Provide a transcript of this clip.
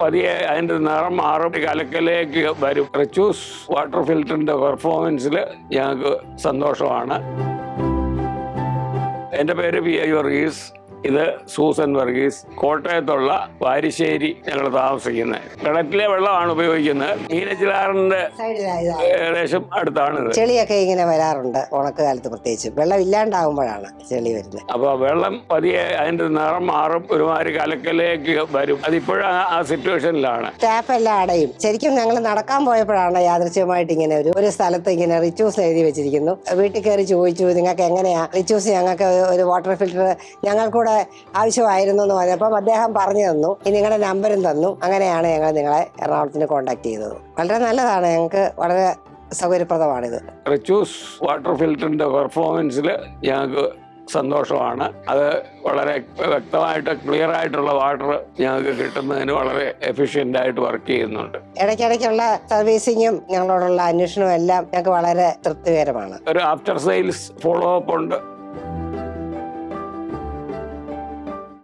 പതിയെ അതിന്റെ നിറം മാറും, കലക്കലേക്ക് വരും. റിച്ചൂസ് വാട്ടർ ഫിൽറ്ററിന്റെ പെർഫോമൻസിൽ ഞങ്ങൾക്ക് സന്തോഷമാണ്. എൻ്റെ പേര് പി ഐ വർഗീസ്. ഇത് സൂസൻ വർഗീസ്. കോട്ടയത്തുള്ള വാരിശ്ശേരി ഞങ്ങൾ താമസിക്കുന്നത്. കിണറ്റിലെ വെള്ളമാണ് ഉപയോഗിക്കുന്നത്. മീനച്ചിലാറിന്റെ ഏകദേശം അടുത്താണ് ഇത്. ചെളിയൊക്കെ ഇങ്ങനെ വരാറുണ്ട് ഉണക്ക് കാലത്ത്, പ്രത്യേകിച്ച് വെള്ളം ഇല്ലാണ്ടാവുമ്പോഴാണ് ചെളി വരുന്നത്. അപ്പൊ വെള്ളം പതിയെ അതിന്റെ നിറം മാറും, ഒരുമാതിരി കലക്കലേക്ക് വരും. അതിപ്പോഴും ആ സിറ്റുവേഷനിലാണ്. ടാപ്പ് എല്ലാം അടയും. ശരിക്കും ഞങ്ങൾ നടക്കാൻ പോയപ്പോഴാണ് യാദൃശ്യമായിട്ട് ഇങ്ങനെ ഒരു സ്ഥലത്ത് ഇങ്ങനെ റിച്ചൂസ് എഴുതി വെച്ചിരിക്കുന്നു. വീട്ടിൽ കയറി ചോദിച്ചു, നിങ്ങൾക്ക് എങ്ങനെയാ റിച്ചൂസ്, ഞങ്ങൾക്ക് ഒരു വാട്ടർ ഫിൽറ്റർ ഞങ്ങൾക്കൂടെ ആവശ്യമായിരുന്നു എന്ന് പറഞ്ഞപ്പോൾ അദ്ദേഹം പറഞ്ഞു തന്നു. നിങ്ങളുടെ നമ്പരും തന്നു. അങ്ങനെയാണ് ഞങ്ങൾ നിങ്ങളെ എറണാകുളത്തിന് കോൺടാക്ട് ചെയ്തത്. വളരെ നല്ലതാണ്, ഞങ്ങൾക്ക് വളരെ സൗകര്യപ്രദമാണിത്. റിച്ചൂസ് വാട്ടർ ഫിൽറ്ററിന്റെ പെർഫോമൻസിൽ ഞങ്ങൾക്ക് സന്തോഷമാണ്. അത് വളരെ വ്യക്തമായിട്ട് ക്ലിയർ ആയിട്ടുള്ള വാട്ടർ ഞങ്ങൾക്ക് കിട്ടുന്നതിന് വളരെ എഫിഷ്യന്റ് ആയിട്ട് വർക്ക് ചെയ്യുന്നുണ്ട്. ഇടയ്ക്കിടയ്ക്കുള്ള സർവീസിങ്ങും ഞങ്ങളോടുള്ള അന്വേഷണവും എല്ലാം ഞങ്ങൾക്ക് വളരെ തൃപ്തികരമാണ്. ഒരു ആഫ്റ്റർ സെയിൽസ് ഫോളോ അപ്പ് ഉണ്ട്.